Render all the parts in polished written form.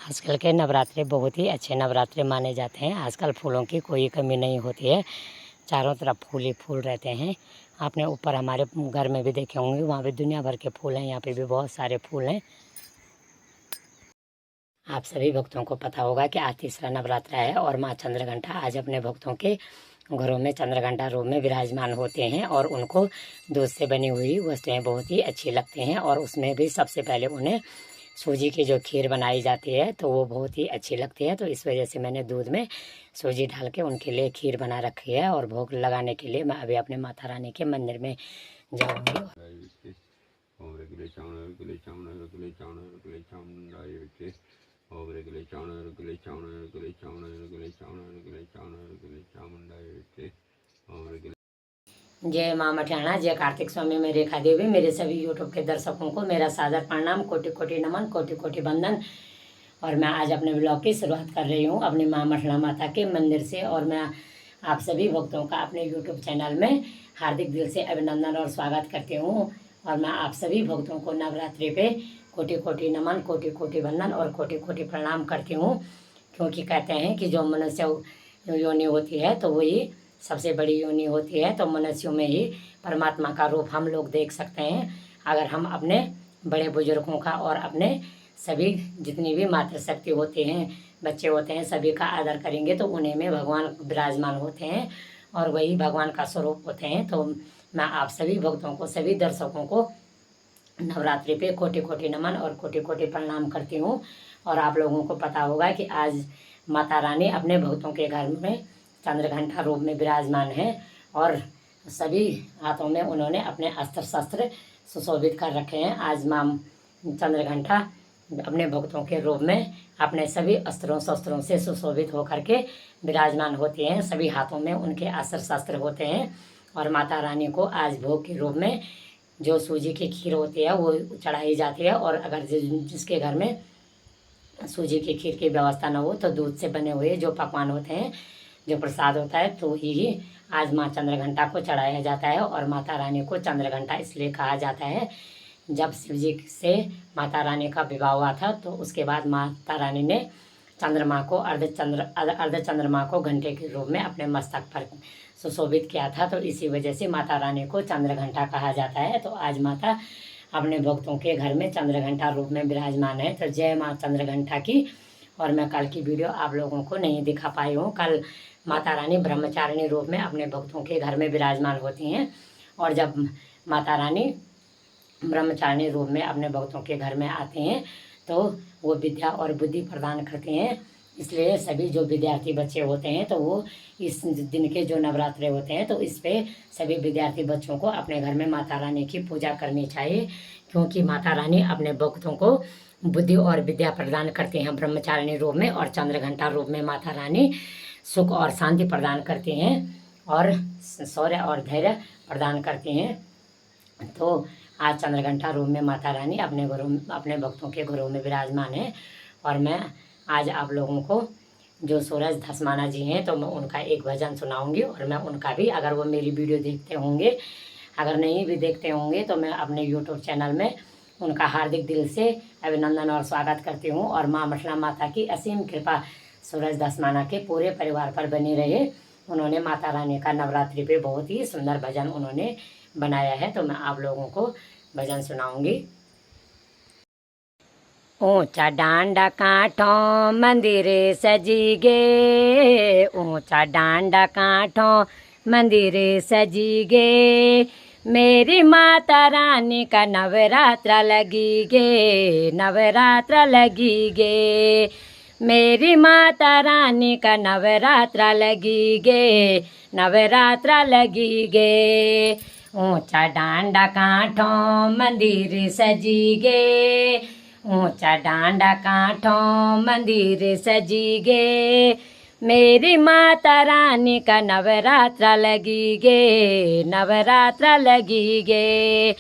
आजकल के नवरात्रे बहुत ही अच्छे नवरात्रे माने जाते हैं। आजकल फूलों की कोई कमी नहीं होती है, चारों तरफ फूल ही फूल रहते हैं। आपने ऊपर हमारे घर में भी देखे होंगे, वहाँ भी दुनिया भर के फूल हैं, यहाँ पे भी बहुत सारे फूल हैं। आप सभी भक्तों को पता होगा कि आज तीसरा नवरात्रा है और माँ चंद्रघंटा आज अपने भक्तों के घरों में चंद्रघंटा रूप में विराजमान होते हैं और उनको दूध से बनी हुई वस्तुएं बहुत ही अच्छी लगती हैं और उसमें भी सबसे पहले उन्हें सूजी की जो खीर बनाई जाती है तो वो बहुत ही अच्छी लगती है। तो इस वजह से मैंने दूध में सूजी डाल के उनके लिए खीर बना रखी है और भोग लगाने के लिए मैं अभी अपने माता रानी के मंदिर में जाऊँगी। जय माँ मटियाना, जय कार्तिक स्वामी में रेखा देवी। मेरे सभी यूट्यूब के दर्शकों को मेरा सादर प्रणाम, कोटि कोटि नमन, कोटि कोटि वंदन। और मैं आज अपने ब्लॉग की शुरुआत कर रही हूँ अपनी माँ मटियाना माता के मंदिर से और मैं आप सभी भक्तों का अपने यूट्यूब चैनल में हार्दिक दिल से अभिनंदन और स्वागत करती हूँ। और मैं आप सभी भक्तों को नवरात्रि पे कोटि कोटि नमन, कोटि कोटि वंदन और कोटि कोटि प्रणाम करती हूँ, क्योंकि कहते हैं कि जो मनुष्य योनि होती है तो वही सबसे बड़ी योनि होती है। तो मनुष्यों में ही परमात्मा का रूप हम लोग देख सकते हैं अगर हम अपने बड़े बुजुर्गों का और अपने सभी जितनी भी मातृशक्ति होते हैं, बच्चे होते हैं, सभी का आदर करेंगे तो उन्हीं में भगवान विराजमान होते हैं और वही भगवान का स्वरूप होते हैं। तो मैं आप सभी भक्तों को, सभी दर्शकों को नवरात्रि पे कोटि कोटि नमन और कोटि कोटि प्रणाम करती हूँ। और आप लोगों को पता होगा कि आज माता रानी अपने भक्तों के घर में चंद्रघंटा रूप में विराजमान है और सभी हाथों में उन्होंने अपने अस्त्र शस्त्र सुशोभित कर रखे हैं। आज माँ चंद्रघंटा अपने भक्तों के रूप में अपने सभी अस्त्रों शस्त्रों से सुशोभित होकर के विराजमान होते हैं। सभी हाथों में उनके अस्त्र शस्त्र होते हैं और माता रानी को आज भोग के रूप में जो सूजी की खीर होती है वो चढ़ाई जाती है। और अगर जिसके घर में सूजी की खीर की व्यवस्था न हो तो दूध से बने हुए जो पकवान होते हैं, जो प्रसाद होता है, तो ही आज माँ चंद्रघंटा को चढ़ाया जाता है। और माता रानी को चंद्रघंटा इसलिए कहा जाता है, जब शिव जी से माता रानी का विवाह हुआ था तो उसके बाद माता रानी ने चंद्रमा को अर्ध चंद्रमा को घंटे के रूप में अपने मस्तक पर सुशोभित किया था। तो इसी वजह से माता रानी को चंद्रघंटा कहा जाता है। तो आज माता अपने भक्तों के घर में चंद्रघंटा रूप में विराजमान है। तो जय माँ चंद्रघंटा की। और मैं कल की वीडियो आप लोगों को नहीं दिखा पाई हूँ। कल माता रानी ब्रह्मचारिणी रूप में अपने भक्तों के घर में विराजमान होती हैं और जब माता रानी ब्रह्मचारिणी रूप में अपने भक्तों के घर में आते हैं तो वो विद्या और बुद्धि प्रदान करते हैं। इसलिए सभी जो विद्यार्थी बच्चे होते हैं तो वो इस दिन के जो नवरात्रे होते हैं तो इस पे सभी विद्यार्थी बच्चों को अपने घर में माता रानी की पूजा करनी चाहिए, क्योंकि माता रानी अपने भक्तों को बुद्धि और विद्या प्रदान करते हैं ब्रह्मचारिणी रूप में। और चंद्रघंटा रूप में माता रानी सुख और शांति प्रदान करते हैं और शौर्य और धैर्य प्रदान करते हैं। तो आज चंद्रघंटा रूप में माता रानी अपने भक्तों के घरों में विराजमान है। और मैं आज आप लोगों को जो सूरज धसमाना जी हैं तो मैं उनका एक भजन सुनाऊंगी और मैं उनका भी, अगर वो मेरी वीडियो देखते होंगे, अगर नहीं भी देखते होंगे तो मैं अपने यूट्यूब चैनल में उनका हार्दिक दिल से अभिनंदन और स्वागत करती हूँ। और माँ मटियाना माता की असीम कृपा सूरज धसमाना के पूरे परिवार पर बनी रहे। उन्होंने माता रानी का नवरात्रि पे बहुत ही सुंदर भजन उन्होंने बनाया है, तो मैं आप लोगों को भजन सुनाऊंगी। ऊंचा डांडा कांठों मंदिर सजी गे, ऊंचा डांडा कांठों मंदिर सजी गे, मेरी माता रानी का नवरात्र लगी गे, नवरात्र लगी गे, मेरी माता रानी का नवरात्र लगी गे, नवरात्र लगी गे। ऊंचा डांडा कांठों मंदिर सजी गे, ऊंचा डांडा कांठों मंदिर सजी गे, मेरी माता रानी का नवरात्र लगी गे, नवरात्र लगी गे,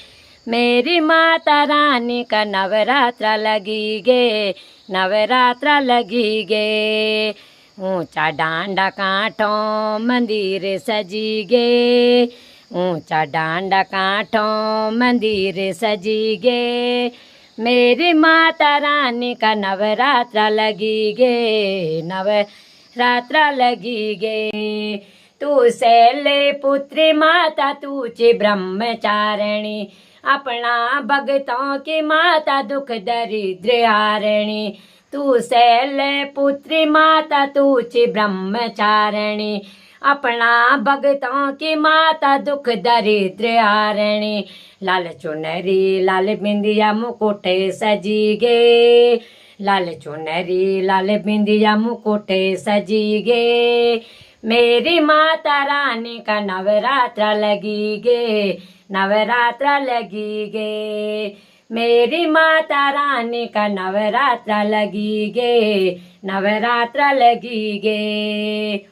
मेरी माता रानी का नवरात्र लगी गे, नवरात्र लगी गे। ऊंचा डांडा कांठों मंदिर सजी गे, ऊंचा डांडा कांठों मंदिर सजी गे, मेरी माता रानी का नवरात्रा लगी गे, नवरात्रा लगी गे। तू शैले पुत्री माता तूची ब्रह्मचारिणी, अपना भगतों की माता दुख दरिद्र हारिणी। तू शैले पुत्री माता तूची ब्रह्मचारिणी, अपना भगतों की माता दुख दरिद्र हारिणी। लाल चुनरी लाल बिंदिया मुकुटे सजी गे, लाल चुनरी लाल बिंदिया मुकुटे सजी गे। मेरी माता रानी का नवरात्रा लगी गे, नवरात्रा लगी गे। मेरी माता रानी का नवरात्रा लगी गे, नवरात्रा लगी गे।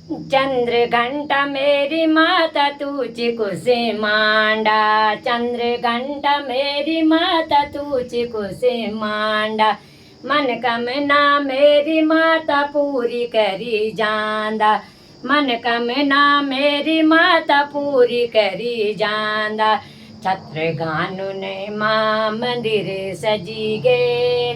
चंद्र घंटा मेरी माता तुझी कुसे मांडा, चंद्र घंटा मेरी माता तुझी कुसे मांडा। मन कामना मेरी माता पूरी करी जांदा, मन कामना मेरी माता पूरी करी जांदा। छत्र गानु ने माँ मंदिर सजी गे,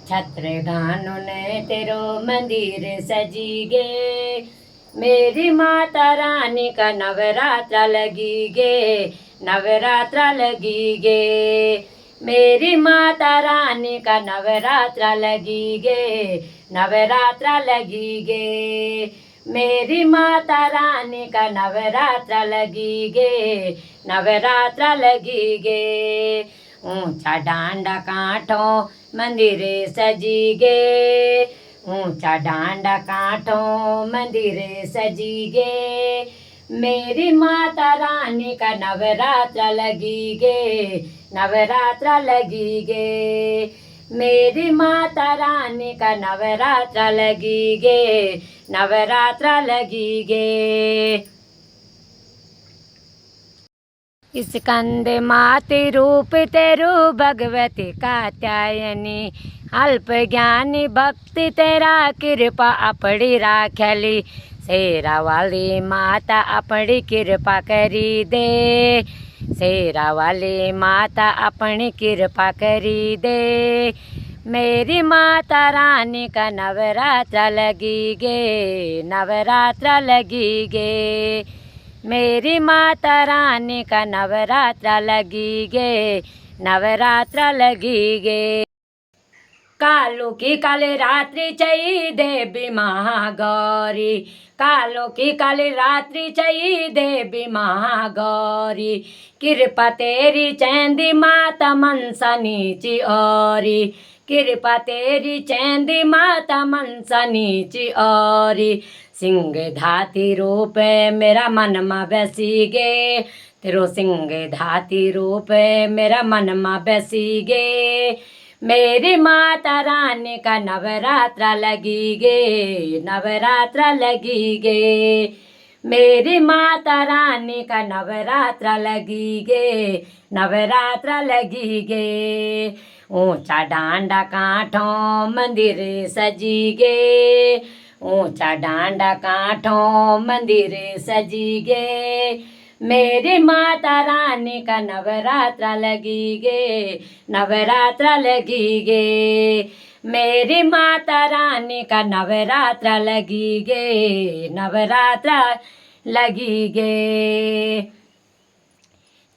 छत्र गानु ने तेरो मंदिर सजी गे। मेरी माता रानी का नवरात्रा लगी गे, नवरात्रा लगी गे। मेरी माता रानी का नवरात्रा लगी गे, नवरात्रा लगी गे। मेरी माता रानी का नवरात्रा लगी गे, नवरात्रा लगी गे। ऊंचा डांडा कांठों मंदिर सजी गे, ऊंचा डांडा कांठों मंदिर सजी गे। मेरी माता रानी का नवरात्रा लगी गे, नवरात्रा लगी गे। मेरी माता रानी का नवरात्रा लगी गे, नवरात्रा लगी गे। स्कंद माते रूप तेरू भगवती कात्यायनी, अल्प ज्ञानी भक्ति तेरा कृपा अपड़ी राखली। शेरा वाली माता अपनी कृपा करी दे, शेरा वाली माता अपनी कृपा करी दे। मेरी माता रानी का नवरात्रा लगी गे, नवरात्रा लगी गे। मेरी माता रानी का नवरात्रा लगी गे, नवरात्रा लगी गे। कालो की काले रात्रि चई देवी महागौरी, कालो की काली रात्रि चई देवी महागौरी। कृपा तेरी चैंदी माता मनसा नीची औरी, कृपा तेरी चैंदी माता मनसा नीची औरी। सिंह धाती रूप मेरा मन मा बैसी गे, तेरो सिंह धाती रूप मेरा मन मा बैसी गे। मेरी माता रानी का नवरात्रा लगी गे, नवरात्रा लगी गे। मेरी माता रानी का नवरात्रा लगी गे, नवरात्रा लगी गे। ऊंचा डांडा कांठों मंदिर सजी गे, ऊंचा डांडा कांठों मंदिर सजी गे। मेरी माता रानी का नवरात्रा लगी गे, नवरात्रा लगी गे। मेरी माता रानी का नवरात्रा लगी गे, नवरात्रा लगी गे।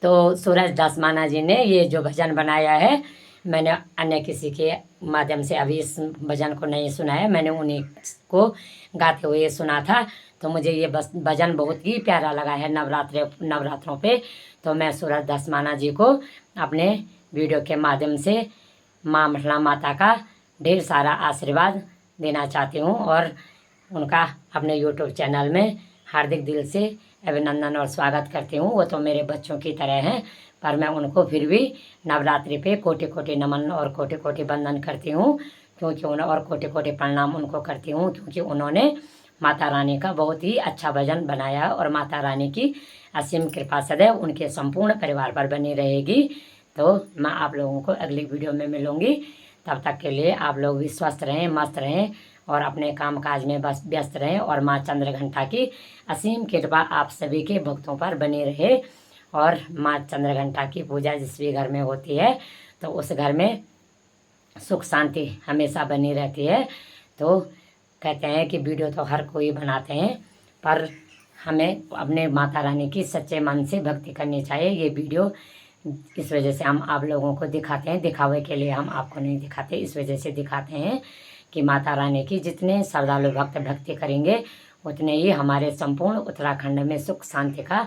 तो सूरज दास माना जी ने ये जो भजन बनाया है, मैंने अन्य किसी के माध्यम से अभी इस भजन को नहीं सुना है, मैंने उन्हीं को गाते हुए सुना था। तो मुझे ये बस भजन बहुत ही प्यारा लगा है नवरात्रों पे। तो मैं सूरज दास माना जी को अपने वीडियो के माध्यम से माँ मठला माता का ढेर सारा आशीर्वाद देना चाहती हूँ और उनका अपने यूट्यूब चैनल में हार्दिक दिल से अभिनंदन और स्वागत करती हूँ। वो तो मेरे बच्चों की तरह हैं, पर मैं उनको फिर भी नवरात्रि पे कोटि कोटि नमन और कोटि कोटि वंदन करती हूँ, क्योंकि और कोटि कोटि प्रणाम उनको करती हूँ, क्योंकि उन्होंने माता रानी का बहुत ही अच्छा भजन बनाया और माता रानी की असीम कृपा सदैव उनके संपूर्ण परिवार पर बनी रहेगी। तो मैं आप लोगों को अगली वीडियो में मिलूँगी, तब तक के लिए आप लोग भी स्वस्थ रहें, मस्त रहें और अपने काम काज में बस व्यस्त रहें और माँ चंद्रघंटा की असीम कृपा आप सभी के भक्तों पर बनी रहे। और माँ चंद्रघंटा की पूजा जिस भी घर में होती है तो उस घर में सुख शांति हमेशा बनी रहती है। तो कहते हैं कि वीडियो तो हर कोई बनाते हैं, पर हमें अपने माता रानी की सच्चे मन से भक्ति करनी चाहिए। ये वीडियो इस वजह से हम आप लोगों को दिखाते हैं, दिखावे के लिए हम आपको नहीं दिखाते, इस वजह से दिखाते हैं कि माता रानी की जितने श्रद्धालु भक्त भक्ति करेंगे उतने ही हमारे संपूर्ण उत्तराखंड में सुख शांति का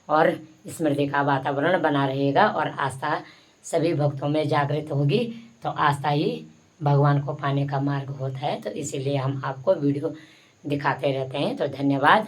और स्मृति का वातावरण बना रहेगा और आस्था सभी भक्तों में जागृत होगी। तो आस्था ही भगवान को पाने का मार्ग होता है। तो इसीलिए हम आपको वीडियो दिखाते रहते हैं। तो धन्यवाद।